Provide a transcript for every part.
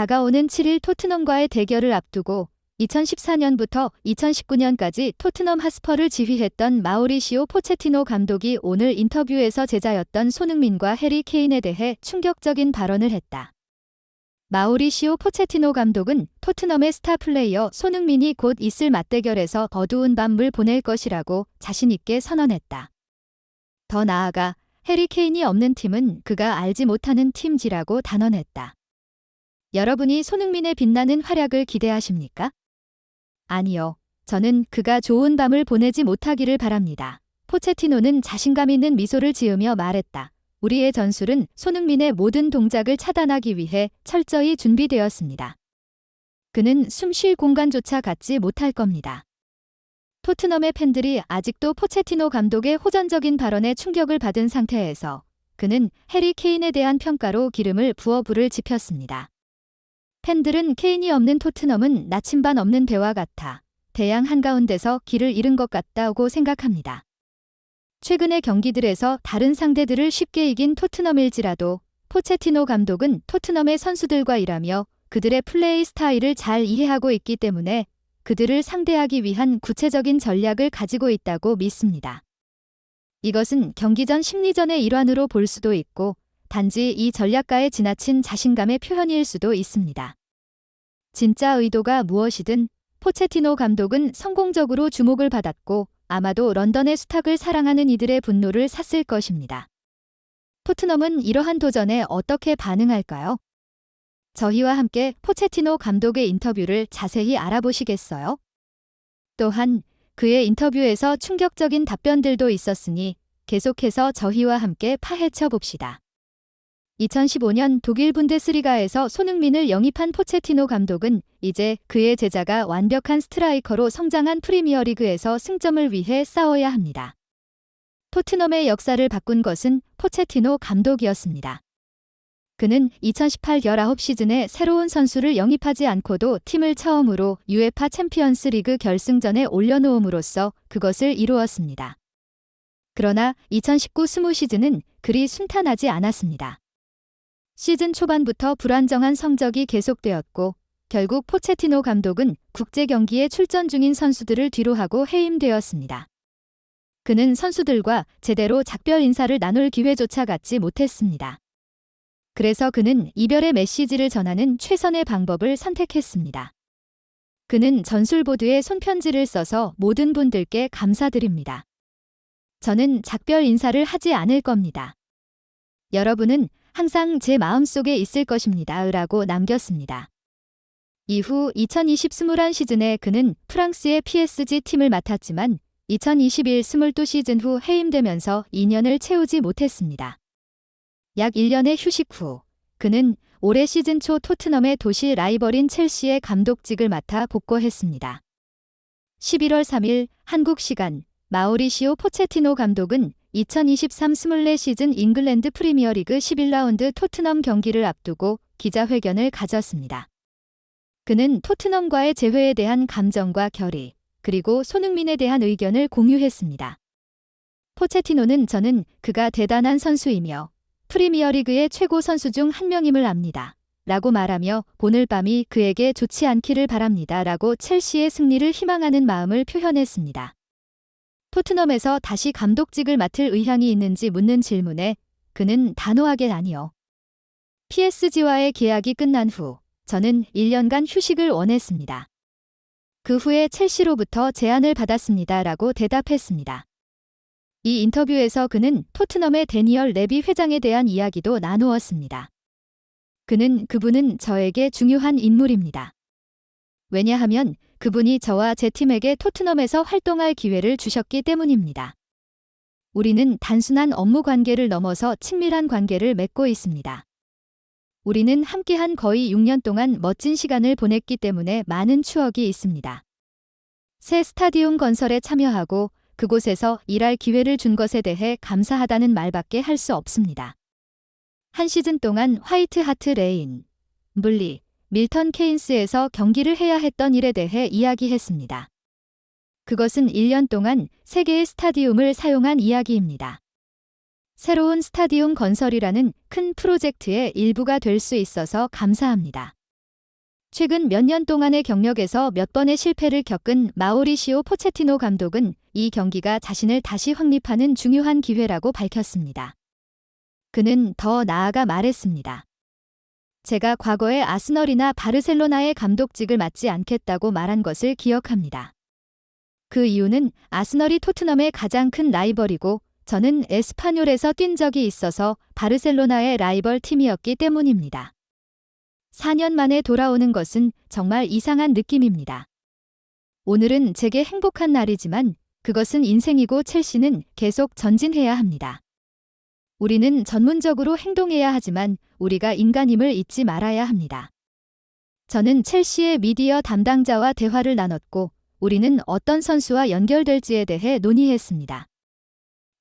다가오는 7일 토트넘과의 대결을 앞두고 2014년부터 2019년까지 토트넘 하스퍼를 지휘했던 마우리시오 포체티노 감독이 오늘 인터뷰에서 제자였던 손흥민과 해리 케인에 대해 충격적인 발언을 했다. 마우리시오 포체티노 감독은 토트넘의 스타 플레이어 손흥민이 곧 있을 맞대결에서 어두운 밤을 보낼 것이라고 자신 있게 선언했다. 더 나아가 해리 케인이 없는 팀은 그가 알지 못하는 팀지라고 단언했다. 여러분이 손흥민의 빛나는 활약을 기대하십니까? 아니요. 저는 그가 좋은 밤을 보내지 못하기를 바랍니다. 포체티노는 자신감 있는 미소를 지으며 말했다. 우리의 전술은 손흥민의 모든 동작을 차단하기 위해 철저히 준비되었습니다. 그는 숨 쉴 공간조차 갖지 못할 겁니다. 토트넘의 팬들이 아직도 포체티노 감독의 호전적인 발언에 충격을 받은 상태에서 그는 해리 케인에 대한 평가로 기름을 부어 불을 지폈습니다. 팬들은 케인이 없는 토트넘은 나침반 없는 배와 같아 대양 한가운데서 길을 잃은 것 같다고 생각합니다. 최근의 경기들에서 다른 상대들을 쉽게 이긴 토트넘일지라도 포체티노 감독은 토트넘의 선수들과 일하며 그들의 플레이 스타일을 잘 이해하고 있기 때문에 그들을 상대하기 위한 구체적인 전략을 가지고 있다고 믿습니다. 이것은 경기 전 심리전의 일환으로 볼 수도 있고 단지 이 전략가의 지나친 자신감의 표현일 수도 있습니다. 진짜 의도가 무엇이든 포체티노 감독은 성공적으로 주목을 받았고 아마도 런던의 수탉을 사랑하는 이들의 분노를 샀을 것입니다. 토트넘은 이러한 도전에 어떻게 반응할까요? 저희와 함께 포체티노 감독의 인터뷰를 자세히 알아보시겠어요? 또한 그의 인터뷰에서 충격적인 답변들도 있었으니 계속해서 저희와 함께 파헤쳐 봅시다. 2015년 독일 분데스리가에서 손흥민을 영입한 포체티노 감독은 이제 그의 제자가 완벽한 스트라이커로 성장한 프리미어리그에서 승점을 위해 싸워야 합니다. 토트넘의 역사를 바꾼 것은 포체티노 감독이었습니다. 그는 2018-19 시즌에 새로운 선수를 영입하지 않고도 팀을 처음으로 UEFA 챔피언스 리그 결승전에 올려놓음으로써 그것을 이루었습니다. 그러나 2019-20 시즌은 그리 순탄하지 않았습니다. 시즌 초반부터 불안정한 성적이 계속되었고 결국 포체티노 감독은 국제 경기에 출전 중인 선수들을 뒤로하고 해임되었습니다. 그는 선수들과 제대로 작별 인사를 나눌 기회조차 갖지 못했습니다. 그래서 그는 이별의 메시지를 전하는 최선의 방법을 선택했습니다. 그는 전술보드에 손편지를 써서 모든 분들께 감사드립니다. 저는 작별 인사를 하지 않을 겁니다. 여러분은 항상 제 마음속에 있을 것입니다. 라고 남겼습니다. 이후 2020-21 시즌에 그는 프랑스의 PSG 팀을 맡았지만 2021-22 시즌 후 해임되면서 2년을 채우지 못했습니다. 약 1년의 휴식 후 그는 올해 시즌 초 토트넘의 도시 라이벌인 첼시의 감독직을 맡아 복귀했습니다. 11월 3일 한국 시간 마우리시오 포체티노 감독은 2023-24 시즌 잉글랜드 프리미어리그 11라운드 토트넘 경기를 앞두고 기자회견을 가졌습니다. 그는 토트넘과의 재회에 대한 감정과 결의, 그리고 손흥민에 대한 의견을 공유했습니다. 포체티노는 저는 그가 대단한 선수이며 프리미어리그의 최고 선수 중 한 명임을 압니다. 라고 말하며 오늘 밤이 그에게 좋지 않기를 바랍니다. 라고 첼시의 승리를 희망하는 마음을 표현했습니다. 토트넘에서 다시 감독직을 맡을 의향이 있는지 묻는 질문에 그는 단호하게 아니요. PSG와의 계약이 끝난 후 저는 1년간 휴식을 원했습니다. 그 후에 첼시로부터 제안을 받았습니다. 라고 대답했습니다. 이 인터뷰에서 그는 토트넘의 데니얼 레비 회장에 대한 이야기도 나누었습니다. 그분은 저에게 중요한 인물입니다. 왜냐하면 그분이 저와 제 팀에게 토트넘에서 활동할 기회를 주셨기 때문입니다. 우리는 단순한 업무 관계를 넘어서 친밀한 관계를 맺고 있습니다. 우리는 함께한 거의 6년 동안 멋진 시간을 보냈기 때문에 많은 추억이 있습니다. 새 스타디움 건설에 참여하고 그곳에서 일할 기회를 준 것에 대해 감사하다는 말밖에 할 수 없습니다. 한 시즌 동안 화이트 하트 레인, 물리, 밀턴 케인스에서 경기를 해야 했던 일에 대해 이야기했습니다. 그것은 1년 동안 3개의 스타디움을 사용한 이야기입니다. 새로운 스타디움 건설이라는 큰 프로젝트의 일부가 될 수 있어서 감사합니다. 최근 몇 년 동안의 경력에서 몇 번의 실패를 겪은 마우리시오 포체티노 감독은 이 경기가 자신을 다시 확립하는 중요한 기회라고 밝혔습니다. 그는 더 나아가 말했습니다. 제가 과거에 아스널이나 바르셀로나의 감독직을 맡지 않겠다고 말한 것을 기억합니다. 그 이유는 아스널이 토트넘의 가장 큰 라이벌이고 저는 에스파뇰에서 뛴 적이 있어서 바르셀로나의 라이벌 팀이었기 때문입니다. 4년 만에 돌아오는 것은 정말 이상한 느낌입니다. 오늘은 제게 행복한 날이지만 그것은 인생이고 첼시는 계속 전진해야 합니다. 우리는 전문적으로 행동해야 하지만 우리가 인간임을 잊지 말아야 합니다. 저는 첼시의 미디어 담당자와 대화를 나눴고 우리는 어떤 선수와 연결될지에 대해 논의했습니다.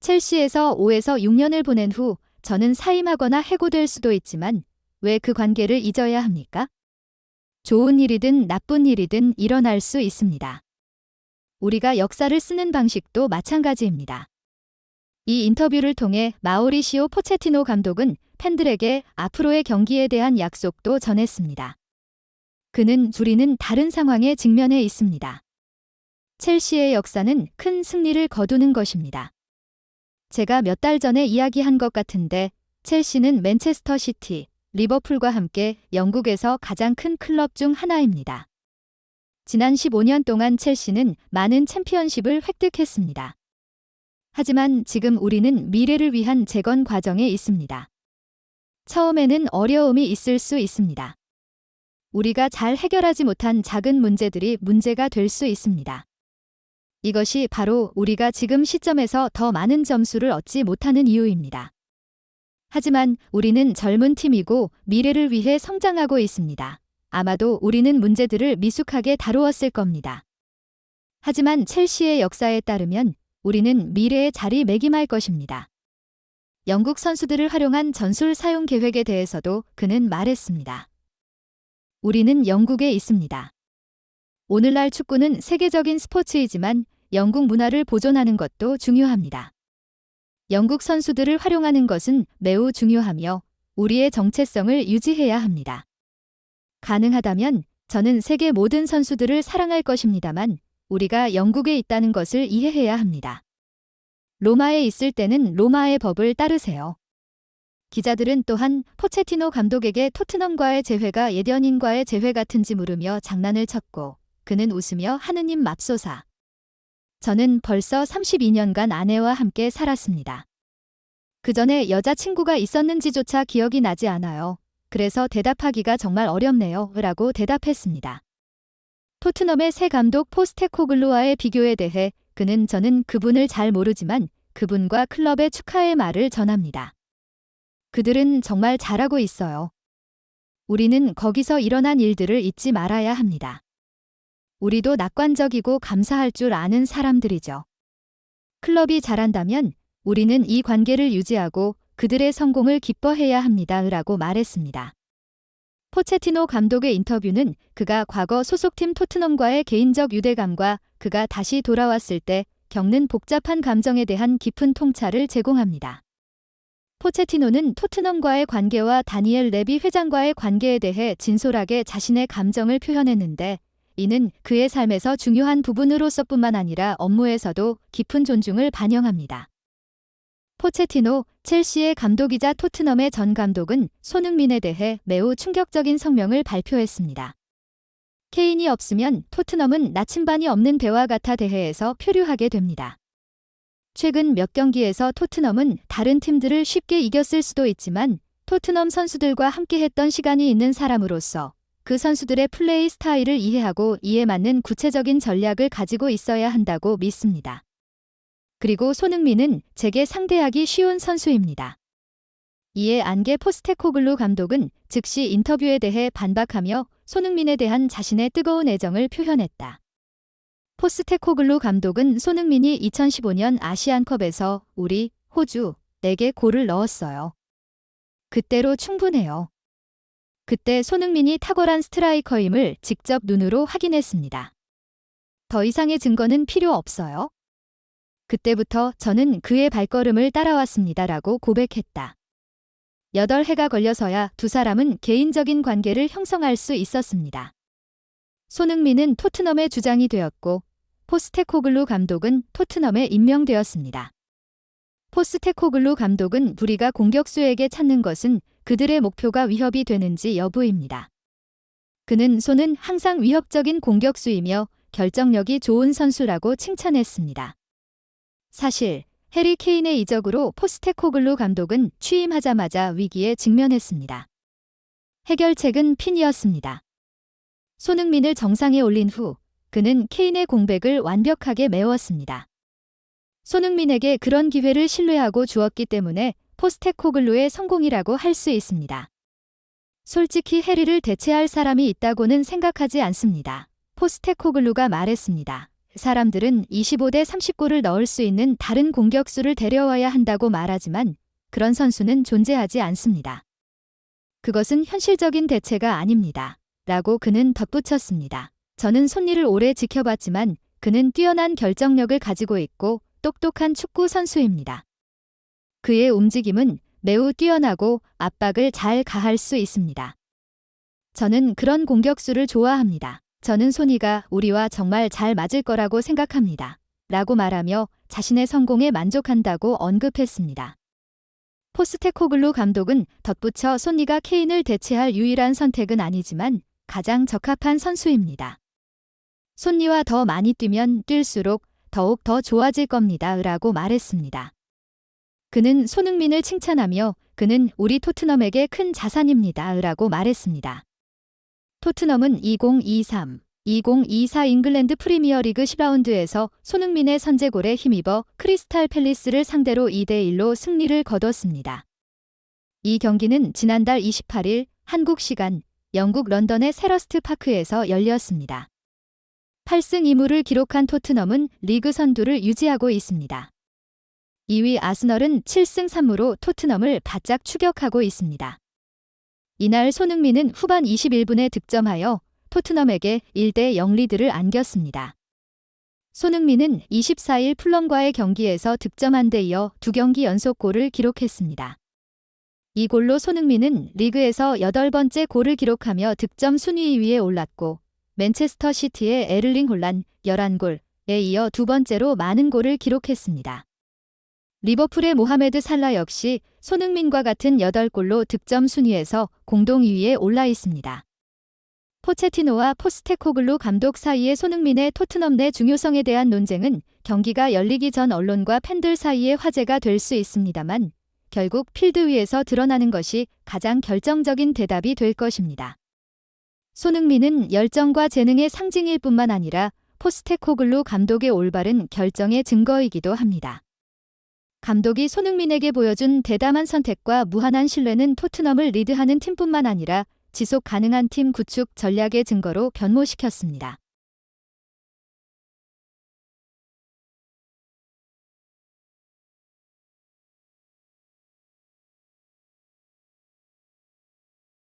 첼시에서 5에서 6년을 보낸 후 저는 사임하거나 해고될 수도 있지만 왜 그 관계를 잊어야 합니까? 좋은 일이든 나쁜 일이든 일어날 수 있습니다. 우리가 역사를 쓰는 방식도 마찬가지입니다. 이 인터뷰를 통해 마우리시오 포체티노 감독은 팬들에게 앞으로의 경기에 대한 약속도 전했습니다. 그는 우리는 다른 상황에 직면해 있습니다. 첼시의 역사는 큰 승리를 거두는 것입니다. 제가 몇 달 전에 이야기한 것 같은데 첼시는 맨체스터 시티, 리버풀과 함께 영국에서 가장 큰 클럽 중 하나입니다. 지난 15년 동안 첼시는 많은 챔피언십을 획득했습니다. 하지만 지금 우리는 미래를 위한 재건 과정에 있습니다. 처음에는 어려움이 있을 수 있습니다. 우리가 잘 해결하지 못한 작은 문제들이 문제가 될 수 있습니다. 이것이 바로 우리가 지금 시점에서 더 많은 점수를 얻지 못하는 이유입니다. 하지만 우리는 젊은 팀이고 미래를 위해 성장하고 있습니다. 아마도 우리는 문제들을 미숙하게 다루었을 겁니다. 하지만 첼시의 역사에 따르면 우리는 미래에 자리매김할 것입니다. 영국 선수들을 활용한 전술 사용 계획에 대해서도 그는 말했습니다. 우리는 영국에 있습니다. 오늘날 축구는 세계적인 스포츠이지만 영국 문화를 보존하는 것도 중요합니다. 영국 선수들을 활용하는 것은 매우 중요하며 우리의 정체성을 유지해야 합니다. 가능하다면 저는 세계 모든 선수들을 사랑할 것입니다만 우리가 영국에 있다는 것을 이해해야 합니다. 로마에 있을 때는 로마의 법을 따르세요. 기자들은 또한 포체티노 감독에게 토트넘과의 재회가 예전인과의 재회 같은지 물으며 장난을 쳤고 그는 웃으며 하느님 맙소사. 저는 벌써 32년간 아내와 함께 살았습니다. 그 전에 여자친구가 있었는지조차 기억이 나지 않아요. 그래서 대답하기가 정말 어렵네요. 라고 대답했습니다. 토트넘의 새 감독 포스테코글루와의 비교에 대해 저는 그분을 잘 모르지만 그분과 클럽의 축하의 말을 전합니다. 그들은 정말 잘하고 있어요. 우리는 거기서 일어난 일들을 잊지 말아야 합니다. 우리도 낙관적이고 감사할 줄 아는 사람들이죠. 클럽이 잘한다면 우리는 이 관계를 유지하고 그들의 성공을 기뻐해야 합니다. 라고 말했습니다. 포체티노 감독의 인터뷰는 그가 과거 소속팀 토트넘과의 개인적 유대감과 그가 다시 돌아왔을 때 겪는 복잡한 감정에 대한 깊은 통찰을 제공합니다. 포체티노는 토트넘과의 관계와 다니엘 레비 회장과의 관계에 대해 진솔하게 자신의 감정을 표현했는데 이는 그의 삶에서 중요한 부분으로서뿐만 아니라 업무에서도 깊은 존중을 반영합니다. 포체티노, 첼시의 감독이자 토트넘의 전 감독은 손흥민에 대해 매우 충격적인 성명을 발표했습니다. 케인이 없으면 토트넘은 나침반이 없는 배와 같아 대해에서 표류하게 됩니다. 최근 몇 경기에서 토트넘은 다른 팀들을 쉽게 이겼을 수도 있지만 토트넘 선수들과 함께했던 시간이 있는 사람으로서 그 선수들의 플레이 스타일을 이해하고 이에 맞는 구체적인 전략을 가지고 있어야 한다고 믿습니다. 그리고 손흥민은 제게 상대하기 쉬운 선수입니다. 이에 안게 포스테코글루 감독은 즉시 인터뷰에 대해 반박하며 손흥민에 대한 자신의 뜨거운 애정을 표현했다. 포스테코글루 감독은 손흥민이 2015년 아시안컵에서 우리 호주에게 골을 넣었어요. 그때로 충분해요. 그때 손흥민이 탁월한 스트라이커임을 직접 눈으로 확인했습니다. 더 이상의 증거는 필요 없어요. 그때부터 저는 그의 발걸음을 따라왔습니다라고 고백했다. 8해가 걸려서야 두 사람은 개인적인 관계를 형성할 수 있었습니다. 손흥민은 토트넘의 주장이 되었고 포스테코글루 감독은 토트넘에 임명되었습니다. 포스테코글루 감독은 불이가 공격수에게 찾는 것은 그들의 목표가 위협이 되는지 여부입니다. 그는 손은 항상 위협적인 공격수이며 결정력이 좋은 선수라고 칭찬했습니다. 사실 해리 케인의 이적으로 포스테코글루 감독은 취임하자마자 위기에 직면했습니다. 해결책은 핀이었습니다. 손흥민을 정상에 올린 후 그는 케인의 공백을 완벽하게 메웠습니다. 손흥민에게 그런 기회를 신뢰하고 주었기 때문에 포스테코글루의 성공이라고 할 수 있습니다. 솔직히 해리를 대체할 사람이 있다고는 생각하지 않습니다. 포스테코글루가 말했습니다. 사람들은 25대 30골을 넣을 수 있는 다른 공격수를 데려와야 한다고 말하지만 그런 선수는 존재하지 않습니다. 그것은 현실적인 대체가 아닙니다. 라고 그는 덧붙였습니다. 저는 손니를 오래 지켜봤지만 그는 뛰어난 결정력을 가지고 있고 똑똑한 축구 선수입니다. 그의 움직임은 매우 뛰어나고 압박을 잘 가할 수 있습니다. 저는 그런 공격수를 좋아합니다. 저는 손니가 우리와 정말 잘 맞을 거라고 생각합니다. 라고 말하며 자신의 성공에 만족한다고 언급했습니다. 포스테코글루 감독은 덧붙여 손니가 케인을 대체할 유일한 선택은 아니지만 가장 적합한 선수입니다. 손니와 더 많이 뛰면 뛸수록 더욱 더 좋아질 겁니다. 라고 말했습니다. 그는 손흥민을 칭찬하며 그는 우리 토트넘에게 큰 자산입니다. 라고 말했습니다. 토트넘은 2023-2024 잉글랜드 프리미어리그 10라운드에서 손흥민의 선제골에 힘입어 크리스탈 팰리스를 상대로 2대1로 승리를 거뒀습니다. 이 경기는 지난달 28일 한국 시간 영국 런던의 세러스트 파크에서 열렸습니다. 8승 2무를 기록한 토트넘은 리그 선두를 유지하고 있습니다. 2위 아스널은 7승 3무로 토트넘을 바짝 추격하고 있습니다. 이날 손흥민은 후반 21분에 득점하여 토트넘에게 1대0 리드를 안겼습니다. 손흥민은 24일 풀럼과의 경기에서 득점한 데 이어 2경기 연속 골을 기록했습니다. 이 골로 손흥민은 리그에서 8번째 골을 기록하며 득점 순위 2위에 올랐고 맨체스터 시티의 에를링 홀란 11골에 이어 두 번째로 많은 골을 기록했습니다. 리버풀의 모하메드 살라 역시 손흥민과 같은 8골로 득점 순위에서 공동 2위에 올라 있습니다. 포체티노와 포스테코글루 감독 사이의 손흥민의 토트넘 내 중요성에 대한 논쟁은 경기가 열리기 전 언론과 팬들 사이의 화제가 될 수 있습니다만 결국 필드 위에서 드러나는 것이 가장 결정적인 대답이 될 것입니다. 손흥민은 열정과 재능의 상징일 뿐만 아니라 포스테코글루 감독의 올바른 결정의 증거이기도 합니다. 감독이 손흥민에게 보여준 대담한 선택과 무한한 신뢰는 토트넘을 리드하는 팀뿐만 아니라 지속 가능한 팀 구축 전략의 증거로 변모시켰습니다.